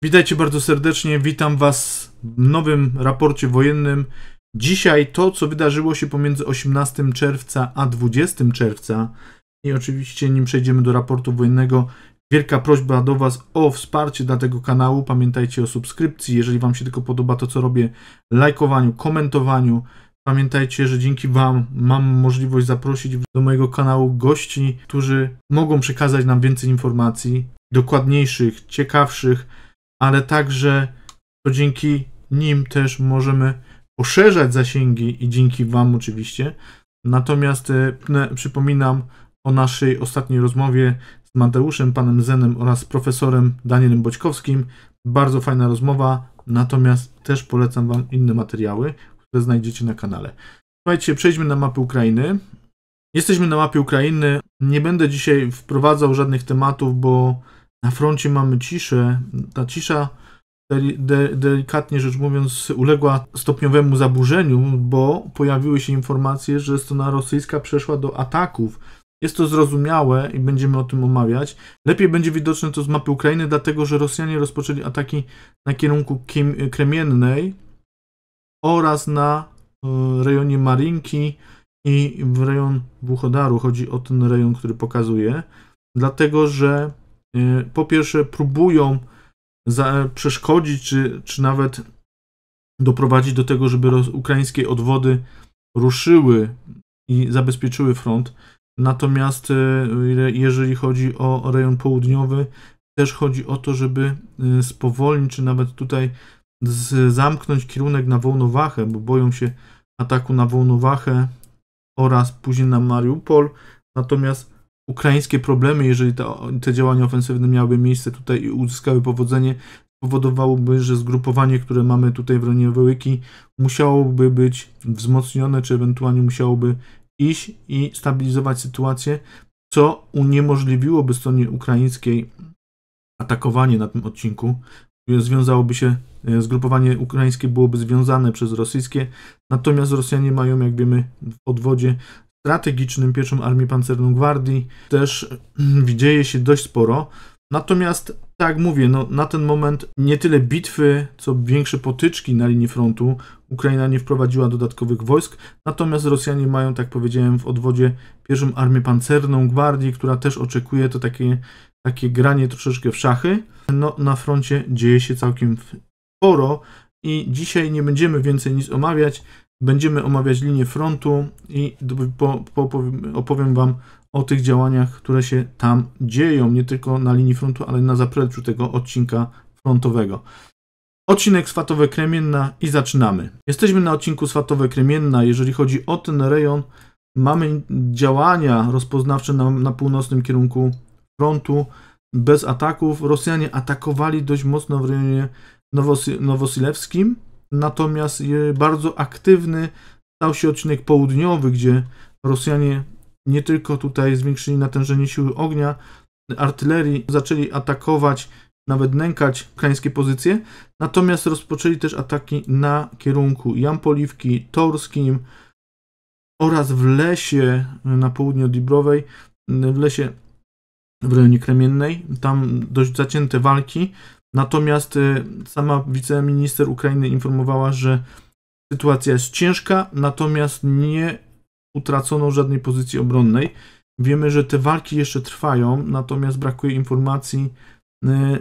Witajcie bardzo serdecznie, witam Was w nowym raporcie wojennym. Dzisiaj to, co wydarzyło się pomiędzy 18 czerwca a 20 czerwca i oczywiście nim przejdziemy do raportu wojennego, wielka prośba do Was o wsparcie dla tego kanału. Pamiętajcie o subskrypcji, jeżeli Wam się tylko podoba to, co robię, lajkowaniu, komentowaniu. Pamiętajcie, że dzięki Wam mam możliwość zaprosić do mojego kanału gości, którzy mogą przekazać nam więcej informacji, dokładniejszych, ciekawszych, ale także to dzięki nim też możemy poszerzać zasięgi i dzięki Wam oczywiście. Natomiast przypominam o naszej ostatniej rozmowie z Mateuszem, panem Zenem oraz profesorem Danielem Boćkowskim. Bardzo fajna rozmowa, natomiast też polecam Wam inne materiały, które znajdziecie na kanale. Słuchajcie, przejdźmy na mapę Ukrainy. Jesteśmy na mapie Ukrainy. Nie będę dzisiaj wprowadzał żadnych tematów, bo na froncie mamy ciszę. Ta cisza, delikatnie rzecz mówiąc, uległa stopniowemu zaburzeniu, bo pojawiły się informacje, że strona rosyjska przeszła do ataków. Jest to zrozumiałe i będziemy o tym omawiać. Lepiej będzie widoczne to z mapy Ukrainy, dlatego że Rosjanie rozpoczęli ataki na kierunku Kremiennej oraz na rejonie Marinki i w rejon Wuchodaru. Chodzi o ten rejon, który pokazuję. Dlatego, że po pierwsze próbują przeszkodzić, czy nawet doprowadzić do tego, żeby ukraińskie odwody ruszyły i zabezpieczyły front. Natomiast jeżeli chodzi o rejon południowy, też chodzi o to, żeby spowolnić, czy nawet tutaj zamknąć kierunek na Wołnowachę, bo boją się ataku na Wołnowachę oraz później na Mariupol. Natomiast ukraińskie problemy, jeżeli te działania ofensywne miałyby miejsce tutaj i uzyskały powodzenie, powodowałoby, że zgrupowanie, które mamy tutaj w rejonie Wołyki, musiałoby być wzmocnione, czy ewentualnie musiałoby iść i stabilizować sytuację, co uniemożliwiłoby stronie ukraińskiej atakowanie na tym odcinku. Związałoby się, zgrupowanie ukraińskie byłoby związane przez rosyjskie, natomiast Rosjanie mają, jak wiemy, w odwodzie strategicznym pierwszą Armię Pancerną Gwardii też dzieje się dość sporo. Natomiast, tak jak mówię, na ten moment nie tyle bitwy, co większe potyczki na linii frontu. Ukraina nie wprowadziła dodatkowych wojsk, natomiast Rosjanie mają, tak powiedziałem, w odwodzie pierwszą Armię Pancerną Gwardii, która też oczekuje, to takie granie troszeczkę w szachy. Na froncie dzieje się całkiem sporo i dzisiaj nie będziemy więcej nic omawiać. Będziemy omawiać linię frontu i opowiem Wam o tych działaniach, które się tam dzieją, nie tylko na linii frontu, ale na zapleczu tego odcinka frontowego. Odcinek Swatowe-Kremienna i zaczynamy. Jesteśmy na odcinku Swatowe-Kremienna. Jeżeli chodzi o ten rejon, mamy działania rozpoznawcze na północnym kierunku frontu bez ataków. Rosjanie atakowali dość mocno w rejonie nowosilewskim. Natomiast bardzo aktywny stał się odcinek południowy, gdzie Rosjanie nie tylko tutaj zwiększyli natężenie siły ognia, artylerii, zaczęli atakować, nawet nękać ukraińskie pozycje, natomiast rozpoczęli też ataki na kierunku Jampoliwki, Torskim oraz w lesie na południe od Dibrowej, w lesie w rejonie Kremiennej. Tam dość zacięte walki. Natomiast sama wiceminister Ukrainy informowała, że sytuacja jest ciężka, natomiast nie utracono żadnej pozycji obronnej. Wiemy, że te walki jeszcze trwają, natomiast brakuje informacji.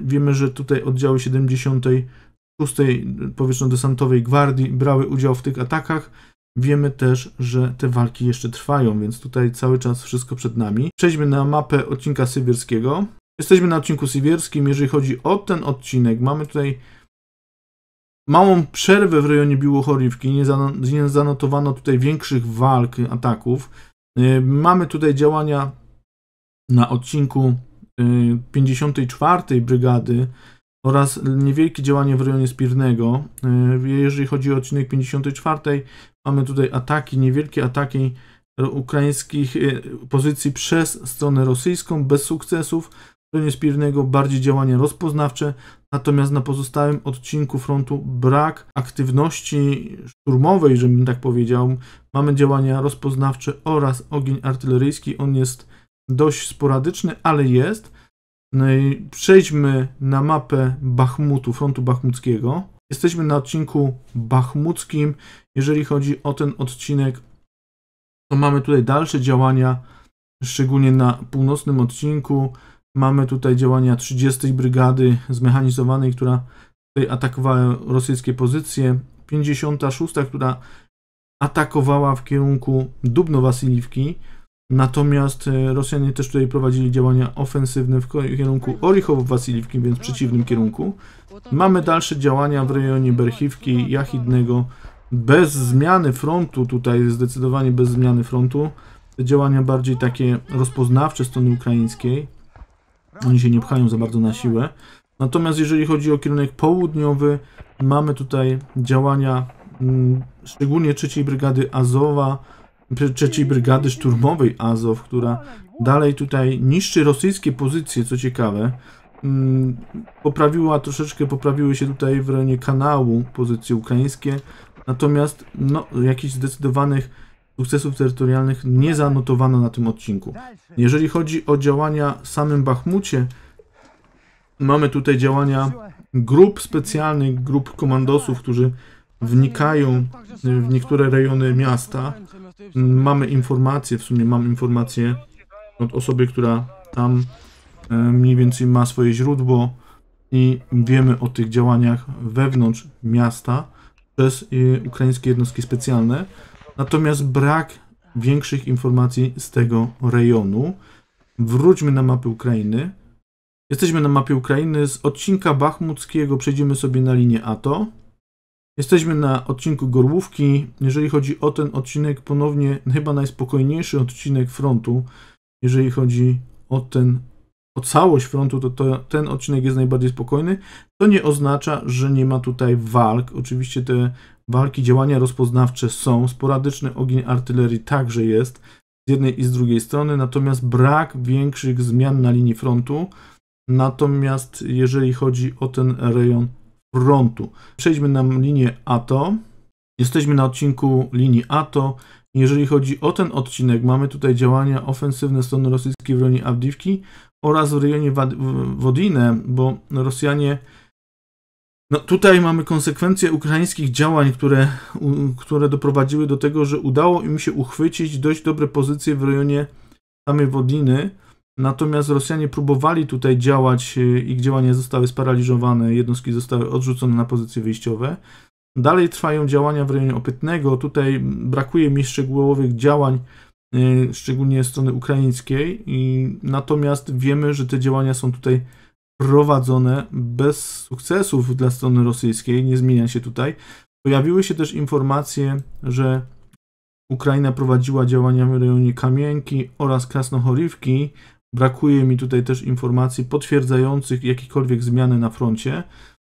Wiemy, że tutaj oddziały 76. Powietrzno-desantowej Gwardii brały udział w tych atakach. Wiemy też, że te walki jeszcze trwają, więc tutaj cały czas wszystko przed nami. Przejdźmy na mapę odcinka sywierskiego. Jesteśmy na odcinku sywierskim. Jeżeli chodzi o ten odcinek, mamy tutaj małą przerwę w rejonie Biłochorywki. Nie zanotowano tutaj większych walk, ataków. Mamy tutaj działania na odcinku 54. Brygady oraz niewielkie działanie w rejonie Spirnego. Jeżeli chodzi o odcinek 54, mamy tutaj ataki, niewielkie ataki ukraińskich pozycji przez stronę rosyjską bez sukcesów. W rejonie Spirnego bardziej działania rozpoznawcze, natomiast na pozostałym odcinku frontu brak aktywności szturmowej, żebym tak powiedział. Mamy działania rozpoznawcze oraz ogień artyleryjski. On jest dość sporadyczny, ale jest. No i przejdźmy na mapę Bachmutu, frontu bachmuckiego. Jesteśmy na odcinku bachmuckim. Jeżeli chodzi o ten odcinek, to mamy tutaj dalsze działania, szczególnie na północnym odcinku. Mamy tutaj działania 30. Brygady Zmechanizowanej, która tutaj atakowała rosyjskie pozycje. 56., która atakowała w kierunku Dubno-Wasiliwki. Natomiast Rosjanie też tutaj prowadzili działania ofensywne w kierunku Orichowo-Wasiliwki, więc w przeciwnym kierunku. Mamy dalsze działania w rejonie Berchiwki, Jachidnego, bez zmiany frontu, tutaj zdecydowanie bez zmiany frontu. Te działania bardziej takie rozpoznawcze strony ukraińskiej. Oni się nie pchają za bardzo na siłę. Natomiast jeżeli chodzi o kierunek południowy, mamy tutaj działania szczególnie 3. Brygady Azowa, 3. Brygady Szturmowej Azow, która dalej tutaj niszczy rosyjskie pozycje, co ciekawe. Poprawiły się tutaj w rejonie kanału pozycje ukraińskie, natomiast no, jakichś zdecydowanych sukcesów terytorialnych nie zanotowano na tym odcinku. Jeżeli chodzi o działania w samym Bachmucie, mamy tutaj działania grup specjalnych, grup komandosów, którzy wnikają w niektóre rejony miasta. Mamy informacje, w sumie mam informację od osoby, która tam mniej więcej ma swoje źródło i wiemy o tych działaniach wewnątrz miasta przez ukraińskie jednostki specjalne. Natomiast brak większych informacji z tego rejonu. Wróćmy na mapę Ukrainy. Jesteśmy na mapie Ukrainy. Z odcinka bachmuckiego przejdziemy sobie na linię ATO. Jesteśmy na odcinku Gorłówki. Jeżeli chodzi o ten odcinek, ponownie chyba najspokojniejszy odcinek frontu. Jeżeli chodzi o całość frontu, to ten odcinek jest najbardziej spokojny. To nie oznacza, że nie ma tutaj walk. Oczywiście te walki, działania rozpoznawcze są. Sporadyczny ogień artylerii także jest z jednej i z drugiej strony. Natomiast brak większych zmian na linii frontu. Natomiast jeżeli chodzi o ten rejon frontu, przejdźmy na linię ATO. Jesteśmy na odcinku linii ATO. Jeżeli chodzi o ten odcinek, mamy tutaj działania ofensywne strony rosyjskiej w rejonie Awdiwki oraz w rejonie Wodinę, bo Rosjanie... No tutaj mamy konsekwencje ukraińskich działań, które doprowadziły do tego, że udało im się uchwycić dość dobre pozycje w rejonie samej Wodiny. Natomiast Rosjanie próbowali tutaj działać, ich działania zostały sparaliżowane, jednostki zostały odrzucone na pozycje wyjściowe. Dalej trwają działania w rejonie Opytnego. Tutaj brakuje mi szczegółowych działań, szczególnie strony ukraińskiej. Natomiast wiemy, że te działania są tutaj prowadzone bez sukcesów dla strony rosyjskiej. Nie zmienia się tutaj. Pojawiły się też informacje, że Ukraina prowadziła działania w rejonie Kamienki oraz Krasnochorywki. Brakuje mi tutaj też informacji potwierdzających jakiekolwiek zmiany na froncie.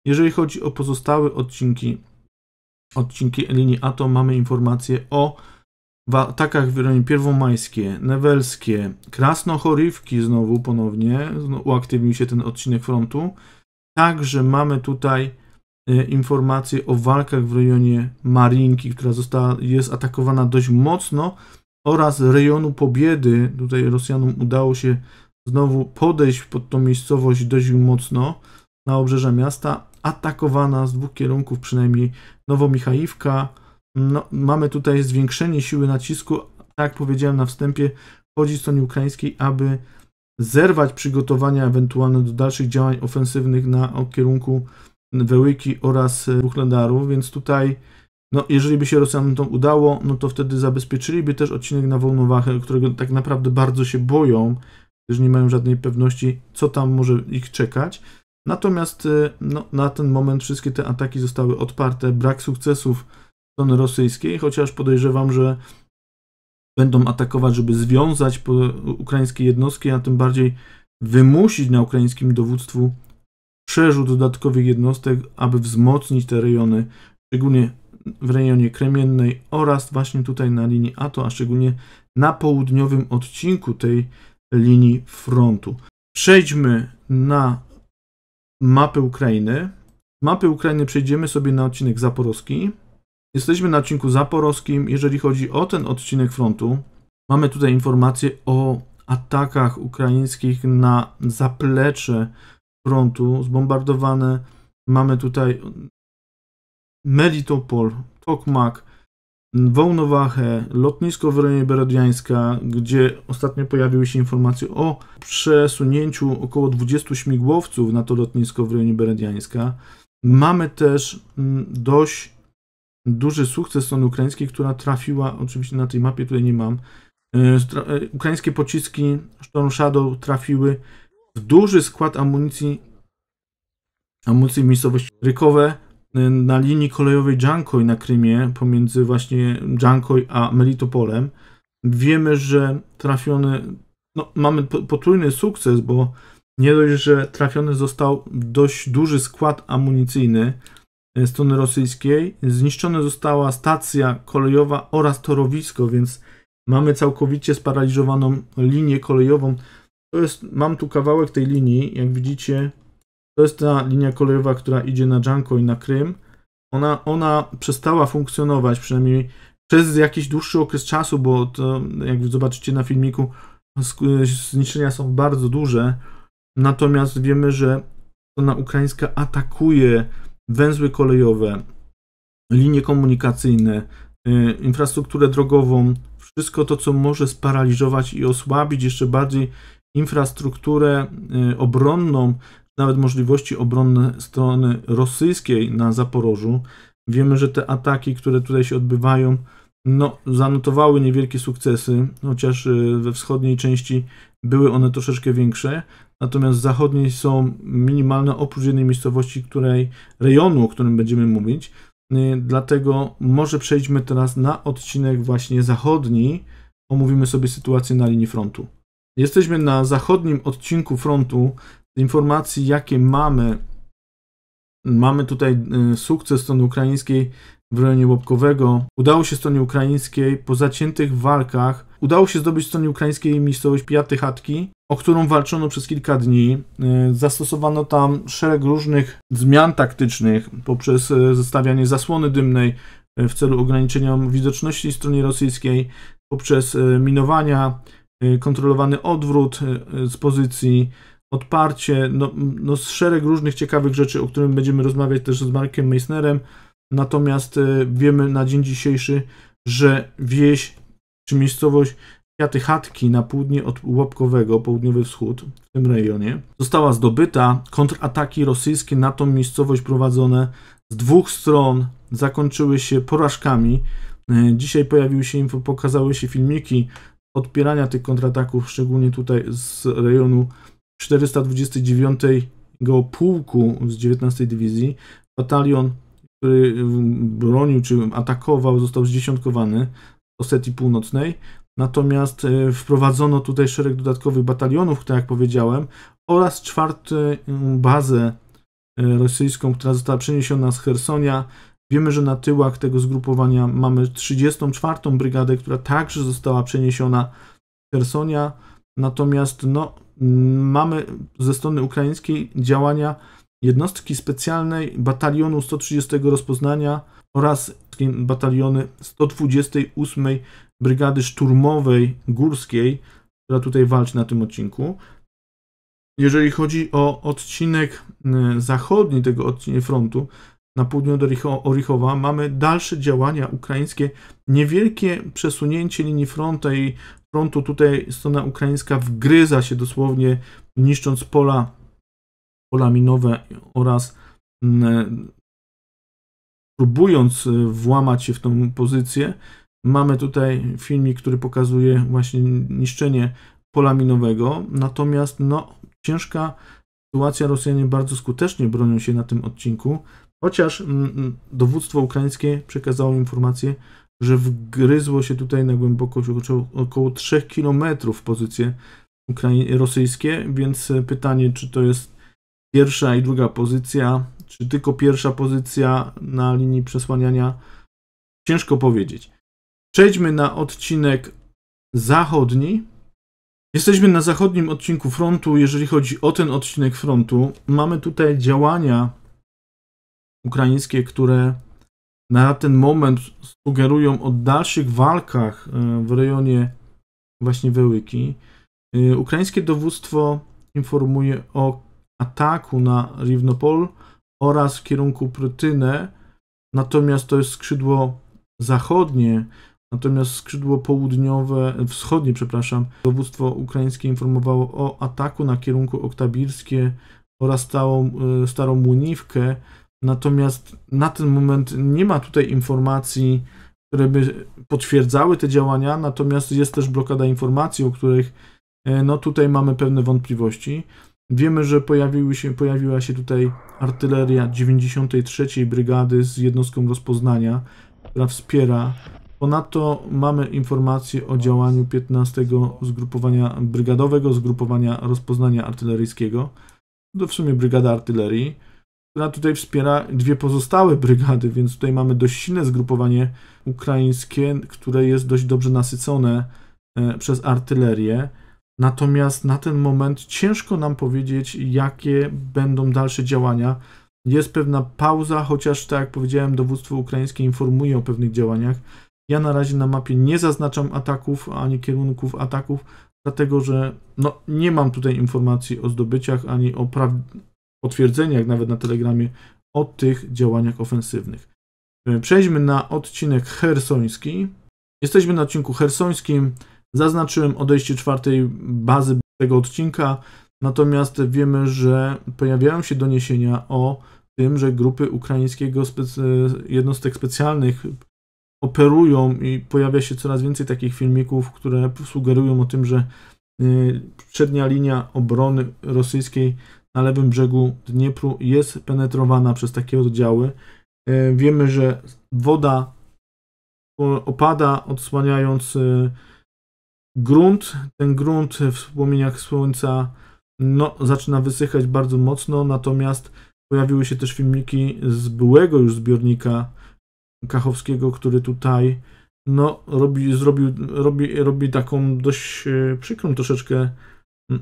Jeżeli chodzi o pozostałe odcinki linii ATO, mamy informacje o atakach w rejonie Pierwomajskie, Newelskie, Krasnochorywki znowu ponownie, uaktywnił się ten odcinek frontu. Także mamy tutaj informacje o walkach w rejonie Marinki, która jest atakowana dość mocno, oraz rejonu Pobiedy. Tutaj Rosjanom udało się znowu podejść pod tą miejscowość dość mocno na obrzeża miasta, atakowana z dwóch kierunków, przynajmniej Nowomichajówka. No, mamy tutaj zwiększenie siły nacisku, tak jak powiedziałem na wstępie, chodzi stronie ukraińskiej, aby zerwać przygotowania ewentualne do dalszych działań ofensywnych na kierunku Wełyki oraz Wuhledaru, więc tutaj, no, jeżeli by się Rosjanom to udało, no to wtedy zabezpieczyliby też odcinek na Wołnowachę, którego tak naprawdę bardzo się boją, gdyż nie mają żadnej pewności, co tam może ich czekać. Natomiast no, na ten moment wszystkie te ataki zostały odparte, brak sukcesów strony rosyjskiej, chociaż podejrzewam, że będą atakować, żeby związać ukraińskie jednostki, a tym bardziej wymusić na ukraińskim dowództwu przerzut dodatkowych jednostek, aby wzmocnić te rejony, szczególnie w rejonie Kremiennej oraz właśnie tutaj na linii ATO, a szczególnie na południowym odcinku tej linii frontu. Przejdźmy na mapę Ukrainy. Z mapy Ukrainy przejdziemy sobie na odcinek zaporowski. Jesteśmy na odcinku zaporowskim. Jeżeli chodzi o ten odcinek frontu, mamy tutaj informacje o atakach ukraińskich na zaplecze frontu. Zbombardowane mamy tutaj Melitopol, Tokmak, Wołnowachę, lotnisko w rejonie Berodiańska, gdzie ostatnio pojawiły się informacje o przesunięciu około 20 śmigłowców na to lotnisko w rejonie Berodiańska. Mamy też dość duży sukces strony ukraińskiej, która trafiła, oczywiście na tej mapie tutaj nie mam, ukraińskie pociski Storm Shadow trafiły w duży skład amunicji w miejscowości Rykowe na linii kolejowej Jankoj na Krymie, pomiędzy właśnie Jankoj a Melitopolem. Wiemy, że trafiony, mamy potrójny sukces, bo nie dość, że trafiony został dość duży skład amunicyjny strony rosyjskiej, zniszczona została stacja kolejowa oraz torowisko, więc mamy całkowicie sparaliżowaną linię kolejową. Mam tu kawałek tej linii, jak widzicie, to jest ta linia kolejowa, która idzie na Jankoj, na Krym. Ona przestała funkcjonować, przynajmniej przez jakiś dłuższy okres czasu, bo to, jak zobaczycie na filmiku, zniszczenia są bardzo duże. Natomiast wiemy, że strona ukraińska atakuje węzły kolejowe, linie komunikacyjne, infrastrukturę drogową, wszystko to, co może sparaliżować i osłabić jeszcze bardziej infrastrukturę obronną, nawet możliwości obronne strony rosyjskiej na Zaporożu. Wiemy, że te ataki, które tutaj się odbywają, zanotowały niewielkie sukcesy, chociaż we wschodniej części były one troszeczkę większe, natomiast w zachodniej są minimalne, oprócz jednej miejscowości, rejonu, o którym będziemy mówić. Dlatego może przejdźmy teraz na odcinek właśnie zachodni. Omówimy sobie sytuację na linii frontu. Jesteśmy na zachodnim odcinku frontu. Z informacji, jakie mamy tutaj sukces strony ukraińskiej w rejonie Łopkowego. Udało się stronie ukraińskiej po zaciętych walkach, udało się zdobyć stronie ukraińskiej miejscowość Pijaty Chatki, o którą walczono przez kilka dni. Zastosowano tam szereg różnych zmian taktycznych poprzez zestawianie zasłony dymnej w celu ograniczenia widoczności stronie rosyjskiej, poprzez minowania, kontrolowany odwrót z pozycji, odparcie, szereg różnych ciekawych rzeczy, o którym będziemy rozmawiać też z Markiem Meissnerem. Natomiast wiemy na dzień dzisiejszy, że wieś czy miejscowość Pijaty Chatki na południe od Łopkowego, południowy wschód w tym rejonie, została zdobyta. Kontrataki rosyjskie na tą miejscowość prowadzone z dwóch stron zakończyły się porażkami. Dzisiaj pokazały się filmiki odpierania tych kontrataków, szczególnie tutaj z rejonu 429 pułku z 19 dywizji. Batalion, który bronił czy atakował, został zdziesiątkowany w Osetii Północnej. Natomiast wprowadzono tutaj szereg dodatkowych batalionów, tak jak powiedziałem, oraz czwartą bazę rosyjską, która została przeniesiona z Chersonia. Wiemy, że na tyłach tego zgrupowania mamy 34. brygadę, która także została przeniesiona z Chersonia. Natomiast mamy ze strony ukraińskiej działania jednostki specjalnej batalionu 130 rozpoznania oraz bataliony 128 Brygady Szturmowej Górskiej, która tutaj walczy na tym odcinku. Jeżeli chodzi o odcinek zachodni tego odcinka frontu, na południu od Orichowa, mamy dalsze działania ukraińskie, niewielkie przesunięcie linii frontu i frontu. Tutaj strona ukraińska wgryza się dosłownie, niszcząc pola minowe oraz próbując włamać się w tą pozycję. Mamy tutaj filmik, który pokazuje właśnie niszczenie pola minowego, natomiast ciężka sytuacja, Rosjanie bardzo skutecznie bronią się na tym odcinku, chociaż dowództwo ukraińskie przekazało informację, że wgryzło się tutaj na głębokość około 3 km w pozycje rosyjskie, więc pytanie, czy to jest pierwsza i druga pozycja, czy tylko pierwsza pozycja na linii przesłaniania, ciężko powiedzieć. Przejdźmy na odcinek zachodni. Jesteśmy na zachodnim odcinku frontu. Jeżeli chodzi o ten odcinek frontu, mamy tutaj działania ukraińskie, które na ten moment sugerują o dalszych walkach w rejonie właśnie Wełyki. Ukraińskie dowództwo informuje o ataku na Rivnopol oraz w kierunku Prytynę, natomiast to jest skrzydło zachodnie, natomiast skrzydło wschodnie, dowództwo ukraińskie informowało o ataku na kierunku Oktabirskie oraz Starą Młyniwkę, natomiast na ten moment nie ma tutaj informacji, które by potwierdzały te działania, natomiast jest też blokada informacji, o których no tutaj mamy pewne wątpliwości. Wiemy, że pojawiła się tutaj artyleria 93. Brygady z jednostką rozpoznania, która wspiera. Ponadto mamy informacje o działaniu 15. Brygadowego Zgrupowania Rozpoznania Artyleryjskiego. To w sumie Brygada Artylerii, która tutaj wspiera dwie pozostałe brygady, więc tutaj mamy dość silne zgrupowanie ukraińskie, które jest dość dobrze nasycone przez artylerię. Natomiast na ten moment ciężko nam powiedzieć, jakie będą dalsze działania. Jest pewna pauza, chociaż tak jak powiedziałem, dowództwo ukraińskie informuje o pewnych działaniach. Ja na razie na mapie nie zaznaczam ataków, ani kierunków ataków, dlatego że no, nie mam tutaj informacji o zdobyciach, ani o potwierdzeniach, nawet na Telegramie, o tych działaniach ofensywnych. Przejdźmy na odcinek chersoński. Jesteśmy na odcinku chersońskim. Zaznaczyłem odejście 4. bazy tego odcinka, natomiast wiemy, że pojawiają się doniesienia o tym, że grupy ukraińskiego jednostek specjalnych operują i pojawia się coraz więcej takich filmików, które sugerują o tym, że przednia linia obrony rosyjskiej na lewym brzegu Dniepru jest penetrowana przez takie oddziały. Wiemy, że woda opada, odsłaniając grunt. Ten grunt w płomieniach słońca no, zaczyna wysychać bardzo mocno, natomiast pojawiły się też filmiki z byłego już zbiornika kachowskiego, który tutaj no, robi taką dość przykrą troszeczkę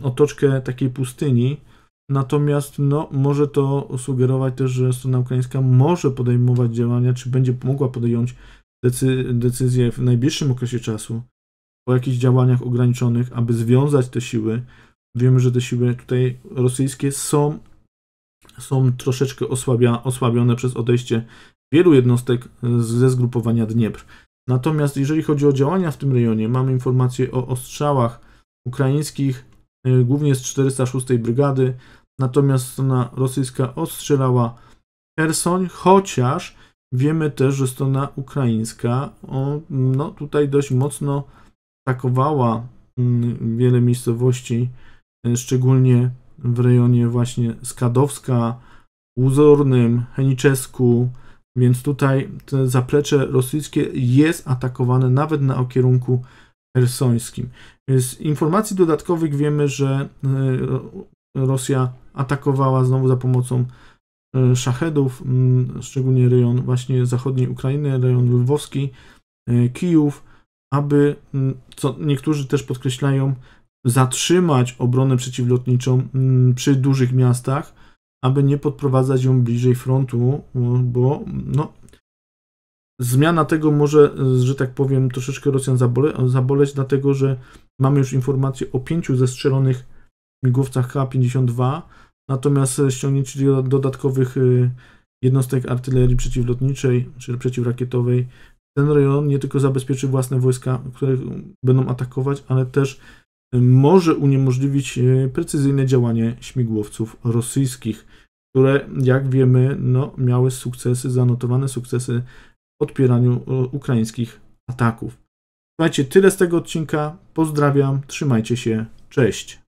otoczkę takiej pustyni. Natomiast no, może to sugerować też, że strona ukraińska może podejmować działania, czy będzie mogła podjąć decyzję w najbliższym okresie czasu o jakichś działaniach ograniczonych, aby związać te siły. Wiemy, że te siły tutaj rosyjskie są troszeczkę osłabione przez odejście wielu jednostek ze zgrupowania Dniepr. Natomiast jeżeli chodzi o działania w tym rejonie, mamy informacje o ostrzałach ukraińskich, głównie z 406 brygady, natomiast strona rosyjska ostrzelała Chersoń, chociaż wiemy też, że strona ukraińska no, tutaj dość mocno atakowała wiele miejscowości, szczególnie w rejonie właśnie Skadowska, Uzornym, Heniczesku, więc tutaj to zaplecze rosyjskie jest atakowane nawet na kierunku chersońskim. Z informacji dodatkowych wiemy, że Rosja atakowała znowu za pomocą szachedów, szczególnie rejon właśnie zachodniej Ukrainy, rejon lwowski, Kijów, aby, co niektórzy też podkreślają, zatrzymać obronę przeciwlotniczą przy dużych miastach, aby nie podprowadzać ją bliżej frontu, bo no, zmiana tego może, że tak powiem, troszeczkę Rosjan zaboleć, dlatego że mamy już informacje o 5 zestrzelonych śmigłowcach K-52, natomiast ściągnięcie dodatkowych jednostek artylerii przeciwlotniczej czy przeciwrakietowej ten rejon nie tylko zabezpieczy własne wojska, które będą atakować, ale też może uniemożliwić precyzyjne działanie śmigłowców rosyjskich, które, jak wiemy, no, miały zanotowane sukcesy w odpieraniu ukraińskich ataków. Słuchajcie, tyle z tego odcinka. Pozdrawiam, trzymajcie się, cześć.